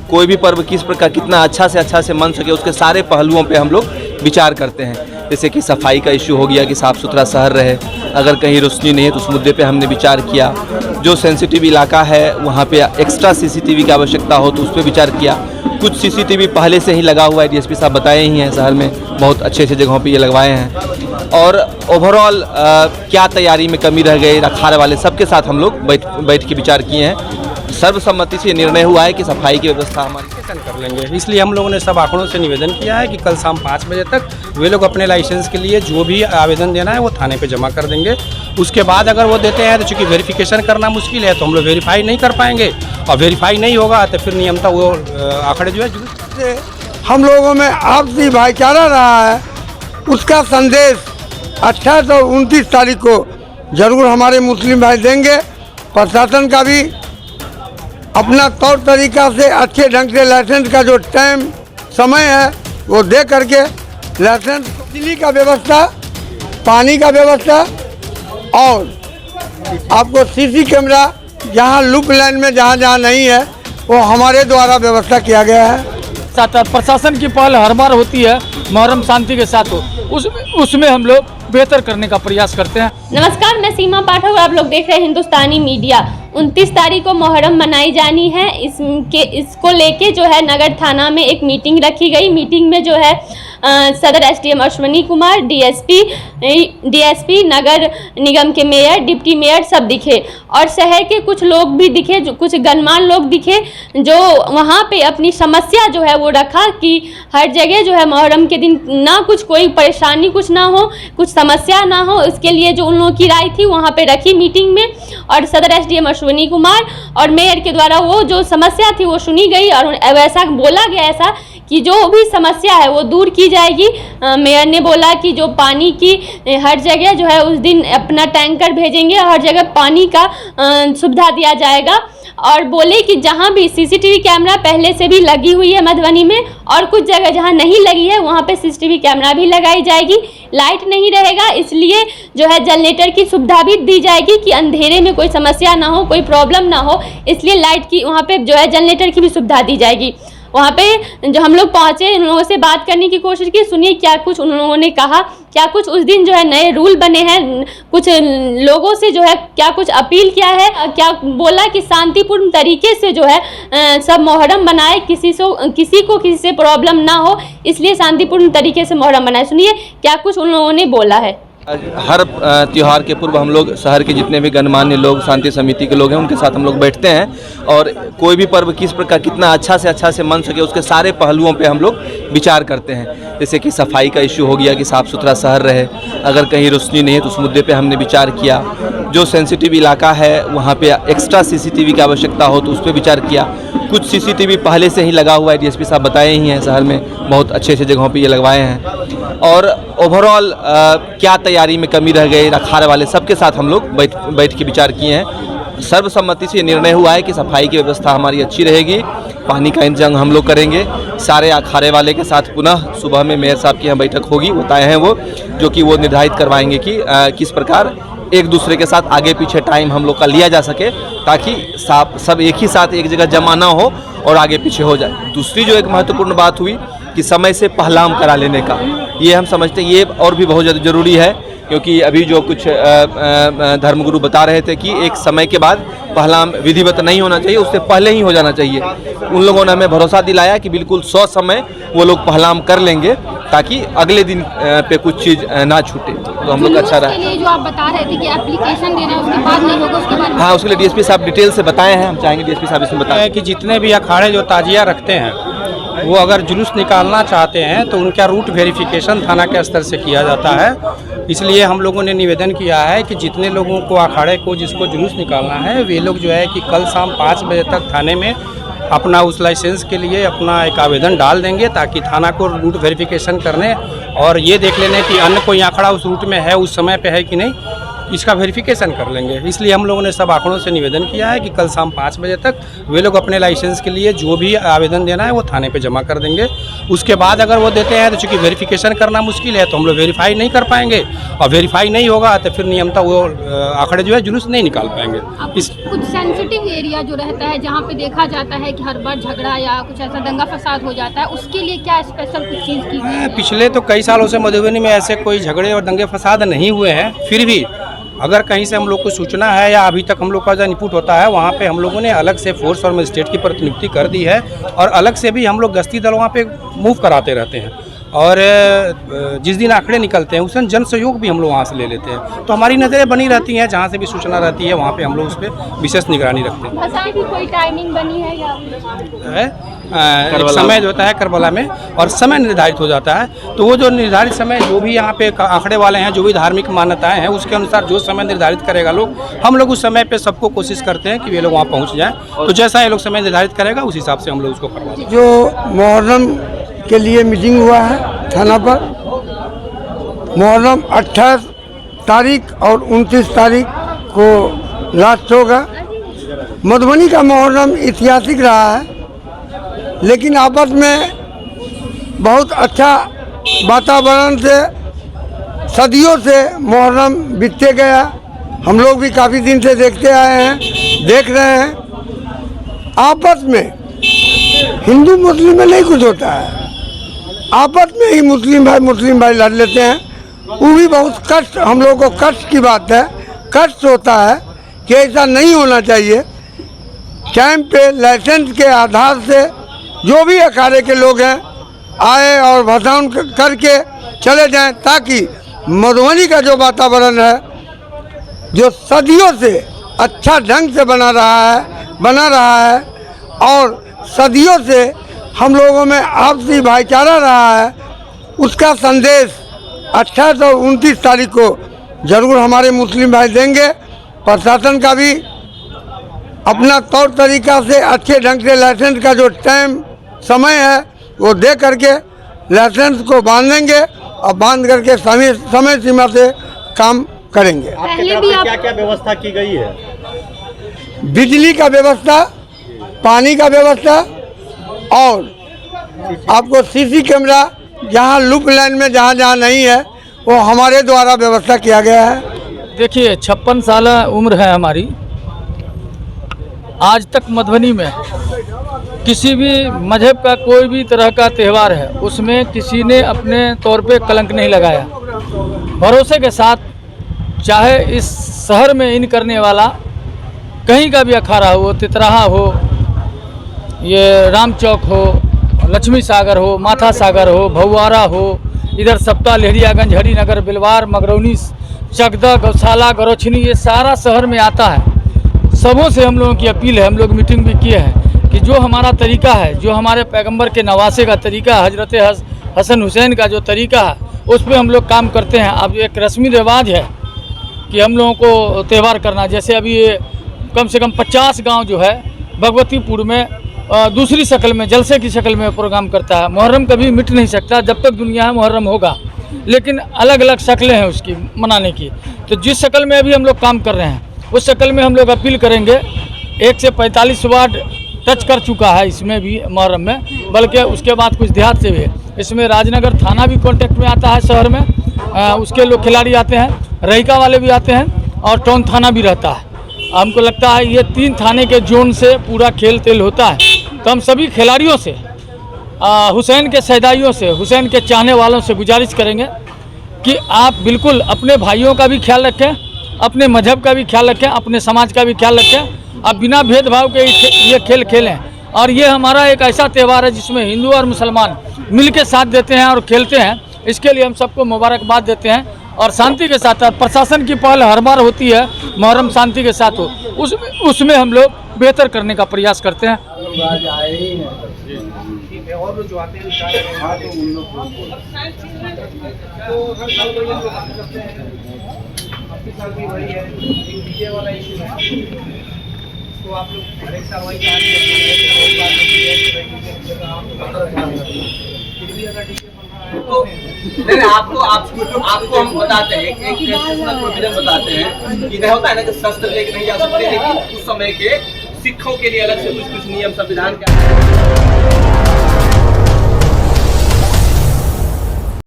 कोई भी पर्व किस प्रकार कितना अच्छा से मन सके उसके सारे पहलुओं पे हम लोग विचार करते हैं। जैसे कि सफाई का इश्यू हो गया कि साफ़ सुथरा शहर रहे, अगर कहीं रोशनी नहीं है तो उस मुद्दे पे हमने विचार किया। जो सेंसिटिव इलाका है वहाँ पे एक्स्ट्रा सीसीटीवी की आवश्यकता हो तो उस पर विचार किया। कुछ सीसीटीवी पहले से ही लगा हुआ है, डीएसपी साहब बताए ही हैं, शहर में बहुत अच्छे जगहों पर ये लगवाए हैं। और ओवरऑल क्या तैयारी में कमी रह गई, अखाड़े वाले सबके साथ हम लोग बैठ के विचार किए हैं। सर्वसम्मति से निर्णय हुआ है कि सफाई की व्यवस्था हमारी कर लेंगे। इसलिए हम लोगों ने सब आंकड़ों से निवेदन किया है कि कल शाम 5 बजे तक वे लोग अपने लाइसेंस के लिए जो भी आवेदन देना है वो थाने पे जमा कर देंगे। उसके बाद अगर वो देते हैं तो चूँकि वेरिफिकेशन करना मुश्किल है तो हम लोग वेरीफाई नहीं कर पाएंगे, और वेरीफाई नहीं होगा तो फिर नियमता वो आंकड़े जो है हम लोगों में आपसी भाईचारा रहा है, उसका संदेश 28 और 29 तारीख को जरूर हमारे मुस्लिम भाई देंगे। प्रशासन का भी अपना तौर तरीका से अच्छे ढंग से लाइसेंस का जो टाइम समय है वो दे करके लाइसेंस, बिजली का व्यवस्था, पानी का व्यवस्था और आपको सीसी कैमरा जहाँ लूप लाइन में जहाँ नहीं है वो हमारे द्वारा व्यवस्था किया गया है। प्रशासन की पहल हर बार होती है मुहर्रम शांति के साथ हो, उसमें हम लोग बेहतर करने का प्रयास करते हैं। नमस्कार, मैं सीमा पाठक और आप लोग देख रहे हैं हिंदुस्तानी मीडिया। 29 तारीख को मुहर्रम मनाई जानी है। इसको लेके जो है नगर थाना में एक मीटिंग रखी गई। मीटिंग में जो है सदर एसडीएम अश्वनी कुमार, डीएसपी, नगर निगम के मेयर, डिप्टी मेयर सब दिखे और शहर के कुछ लोग भी दिखे, जो कुछ गणमान्य लोग दिखे, जो वहाँ पे अपनी समस्या जो है वो रखा कि हर जगह जो है मुहर्रम के दिन ना कुछ कोई परेशानी कुछ ना हो, कुछ समस्या ना हो, इसके लिए जो उन लोगों की राय थी वहाँ पे रखी मीटिंग में। और सदर एसडीएम अश्वनी कुमार और मेयर के द्वारा वो जो समस्या थी वो सुनी गई और वैसा बोला गया ऐसा कि जो भी समस्या है वो दूर की जाएगी। मेयर ने बोला कि जो पानी की हर जगह जो है उस दिन अपना टैंकर भेजेंगे, हर जगह पानी का सुविधा दिया जाएगा। और बोले कि जहाँ भी सीसीटीवी कैमरा पहले से भी लगी हुई है मधुबनी में और कुछ जगह जहाँ नहीं लगी है वहाँ पे सीसीटीवी कैमरा भी लगाई जाएगी। लाइट नहीं रहेगा इसलिए जो है जनरेटर की सुविधा भी दी जाएगी कि अंधेरे में कोई समस्या ना हो, कोई प्रॉब्लम ना हो, इसलिए लाइट की वहाँ पे जो है जनरेटर की भी सुविधा दी जाएगी। वहाँ पे जो हम लोग पहुँचे, उन लोगों से बात करने की कोशिश की, सुनिए क्या कुछ उन लोगों ने कहा, क्या कुछ उस दिन जो है नए रूल बने हैं, कुछ लोगों से जो है क्या कुछ अपील किया है, क्या बोला कि शांतिपूर्ण तरीके से जो है सब मुहर्रम मनाए, किसी को किसी से प्रॉब्लम ना हो, इसलिए शांतिपूर्ण तरीके से मुहर्रम मनाए। सुनिए क्या कुछ उन लोगों ने बोला है। हर त्यौहार के पूर्व हम लोग शहर के जितने भी गणमान्य लोग, शांति समिति के लोग हैं, उनके साथ हम लोग बैठते हैं और कोई भी पर्व किस प्रकार कितना अच्छा से मन सके उसके सारे पहलुओं पे हम लोग विचार करते हैं। जैसे कि सफाई का इश्यू हो गया कि साफ़ सुथरा शहर रहे, अगर कहीं रोशनी नहीं है तो उस मुद्दे पे हमने विचार किया। जो सेंसिटिव इलाका है वहाँ पे एक्स्ट्रा सीसीटीवी की आवश्यकता हो तो उस पर विचार किया। कुछ सीसीटीवी पहले से ही लगा हुआ है, डीएसपी साहब बताए ही हैं, शहर में बहुत अच्छे जगहों पे ये लगवाए हैं। और ओवरऑल क्या तैयारी में कमी रह गई, अखाड़े वाले सबके साथ हम लोग बैठ के विचार किए हैं। सर्वसम्मति से निर्णय हुआ है कि सफाई की व्यवस्था हमारी अच्छी रहेगी, पानी का इंतजाम हम लोग करेंगे। सारे अखाड़े वाले के साथ पुनः सुबह में मेयर साहब की यहाँ बैठक होगी, वो तय हैं वो, जो कि वो निर्धारित करवाएंगे कि किस प्रकार एक दूसरे के साथ आगे पीछे टाइम हम लोग का लिया जा सके, ताकि सब एक ही साथ एक जगह जमा ना हो और आगे पीछे हो जाए। दूसरी जो एक महत्वपूर्ण बात हुई कि समय से पहलाम करा लेने का, ये हम समझते हैं ये और भी बहुत ज़्यादा ज़रूरी है, क्योंकि अभी जो कुछ धर्मगुरु बता रहे थे कि एक समय के बाद पहलाम विधिवत नहीं होना चाहिए, उससे पहले ही हो जाना चाहिए। उन लोगों ने हमें भरोसा दिलाया कि बिल्कुल 100 समय वो लोग पहलाम कर लेंगे ताकि अगले दिन पे कुछ चीज़ ना छूटे, तो हम लोग अच्छा रहा। जो आप बता रहे थे कि एप्लीकेशन देना उसके बाद नहीं होगा, उसके बाद हाँ, उसके लिए डीएसपी साहब डिटेल से बताए हैं, हम चाहेंगे डीएसपी साहब इसमें बताएं कि जितने भी अखाड़े जो ताजिया रखते हैं वो अगर जुलूस निकालना चाहते हैं तो उनका रूट वेरिफिकेशन थाना के स्तर से किया जाता है। इसलिए हम लोगों ने निवेदन किया है कि जितने लोगों को अखाड़े को जिसको जुलूस निकालना है वे लोग जो है कि कल शाम 5 बजे तक थाने में अपना उस लाइसेंस के लिए अपना एक आवेदन डाल देंगे, ताकि थाना को रूट वेरिफिकेशन करने और ये देख लेने कि अन्य कोई आंकड़ा उस रूट में है, उस समय पे है कि नहीं, इसका वेरिफिकेशन कर लेंगे। इसलिए हम लोगों ने सब आंकड़ों से निवेदन किया है कि कल शाम 5 बजे तक वे लोग अपने लाइसेंस के लिए जो भी आवेदन देना है वो थाने पे जमा कर देंगे। उसके बाद अगर वो देते हैं तो चूँकि वेरिफिकेशन करना मुश्किल है तो हम लोग वेरीफाई नहीं कर पाएंगे, और वेरीफाई नहीं होगा तो फिर नियमतः वो आंकड़े जो है जुलूस नहीं निकाल पाएंगे। इस कुछ सेंसिटिव एरिया जो रहता है जहाँ पे देखा जाता है कि हर बार झगड़ा या कुछ ऐसा दंगा फसाद हो जाता है, उसके लिए क्या स्पेशल कुछ चीज़ की गई है? पिछले तो कई सालों से मधुबनी में ऐसे कोई झगड़े और दंगे फसाद नहीं हुए हैं। फिर भी अगर कहीं से हम लोग को सूचना है या अभी तक हम लोग का जो इनपुट होता है वहाँ पे हम लोगों ने अलग से फोर्स और मजिस्ट्रेट की प्रतिनियुक्ति कर दी है, और अलग से भी हम लोग गश्ती दल वहाँ पे मूव कराते रहते हैं। और जिस दिन आंकड़े निकलते हैं उस दिन जन सहयोग भी हम लोग वहाँ से ले लेते हैं। तो हमारी नज़रें बनी रहती हैं, जहाँ से भी सूचना रहती है वहाँ पे हम लोग उस पर विशेष निगरानी रखते हैं। भसाई की कोई टाइमिंग बनी है या एक समय जो होता है करबला में, और समय निर्धारित हो जाता है। तो वो जो निर्धारित समय जो भी यहाँ पे आंकड़े वाले हैं, जो भी धार्मिक मान्यताएं हैं, उसके अनुसार जो समय निर्धारित करेगा लोग, हम लोग उस समय पे सबको कोशिश करते हैं कि वे लोग वहाँ पहुँच जाएँ। तो जैसा ये लोग समय निर्धारित करेगा उस हिसाब से हम लोग उसको करवा दें। जो मुहर्रम के लिए मीटिंग हुआ है थाना पर, मुहर्रम 28 तारीख और 29 तारीख को लास्ट होगा। मधुबनी का मुहर्रम ऐतिहासिक रहा है, लेकिन आपस में बहुत अच्छा वातावरण से सदियों से मुहर्रम बीतते गया। हम लोग भी काफ़ी दिन से देखते आए हैं, देख रहे हैं। आपस में हिंदू मुस्लिम में नहीं कुछ होता है, आपस में ही मुस्लिम भाई लड़ लेते हैं। वो भी बहुत कष्ट, हम लोग को कष्ट की बात है, कष्ट होता है कि ऐसा नहीं होना चाहिए। टाइम पे लाइसेंस के आधार से जो भी अखाड़े के लोग हैं आए और भसान करके चले जाएं, ताकि मधुबनी का जो वातावरण है, जो सदियों से अच्छा ढंग से बना रहा है और सदियों से हम लोगों में आपसी भाईचारा रहा है, उसका संदेश 28 और 29 तारीख को जरूर हमारे मुस्लिम भाई देंगे। प्रशासन का भी अपना तौर तरीका से अच्छे ढंग से लाइसेंस का जो टाइम समय है वो दे करके लाइसेंस को बांधेंगे, और बांध करके समय सीमा से काम करेंगे। पहले भी क्या क्या व्यवस्था की गई है? बिजली का व्यवस्था, पानी का व्यवस्था, और आपको सीसी कैमरा जहां लूप लाइन में जहां नहीं है वो हमारे द्वारा व्यवस्था किया गया है। देखिए 56 साल उम्र है हमारी, आज तक मधुबनी में किसी भी मजहब का कोई भी तरह का त्यौहार है उसमें किसी ने अपने तौर पे कलंक नहीं लगाया। भरोसे के साथ, चाहे इस शहर में इन करने वाला कहीं का भी अखाड़ा हो, तितराहा हो, ये राम चौक हो, लक्ष्मी सागर हो, माथा सागर हो, भौवारा हो, इधर सप्ता, लहरियागंज, हरिनगर, बिलवार, मगरौनी, चकदा, गौशाला, गरोछनी, ये सारा शहर में आता है। सबों से हम लोगों की अपील है, हम लोग मीटिंग भी किए हैं कि जो हमारा तरीका है, जो हमारे पैगंबर के नवासे का तरीका है, हजरत हसन हुसैन का जो तरीका है, उस पर हम लोग काम करते हैं। अब एक रस्मी रिवाज है कि हम लोगों को त्यौहार करना, जैसे अभी ये कम से कम 50 गांव जो है भगवतीपुर में दूसरी शक्ल में, जलसे की शक्ल में प्रोग्राम करता है। मुहर्रम कभी मिट नहीं सकता, जब तक दुनिया है मुहर्रम होगा, लेकिन अलग अलग शक्लें हैं उसकी मनाने की। तो जिस शक्ल में अभी हम लोग काम कर रहे हैं उस शक्ल में हम लोग अपील करेंगे। 1 से 45 वार्ड टच कर चुका है इसमें भी मुहर्रम में, बल्कि उसके बाद कुछ देहात से भी है। इसमें राजनगर थाना भी कॉन्टेक्ट में आता है शहर में, उसके लोग खिलाड़ी आते हैं, रहीका वाले भी आते हैं, और टाउन थाना भी रहता है। हमको लगता है ये 3 थाने के जोन से पूरा खेल तेल होता है। तो हम सभी खिलाड़ियों से, हुसैन के सैदाइयों से, हुसैन के चाहने वालों से गुजारिश करेंगे कि आप बिल्कुल अपने भाइयों का भी ख्याल रखें, अपने मजहब का भी ख्याल रखें, अपने समाज का भी ख्याल रखें। आप बिना भेदभाव के ये खेल खेलें। और ये हमारा एक ऐसा त्यौहार है जिसमें हिंदू और मुसलमान मिल के साथ देते हैं और खेलते हैं। इसके लिए हम सबको मुबारकबाद देते हैं और शांति के साथ। प्रशासन की पहल हर बार होती है मुहर्रम शांति के साथ हो, उसमें हम लोग बेहतर करने का प्रयास करते हैं। और जो आते हैं उन लोग भी वही है, डीजे वाला इशू है। तो आप लोग हर एक साल वही कहानी है, तो नहीं आपको हम बताते हैं, एक कॉन्स्टिट्यूशनल प्रोविजन बताते हैं कि नहीं होता है ना कि शस्त्र लेके नहीं जा सकते, लेकिन उस समय के सिखों के लिए अलग से कुछ नियम संविधान के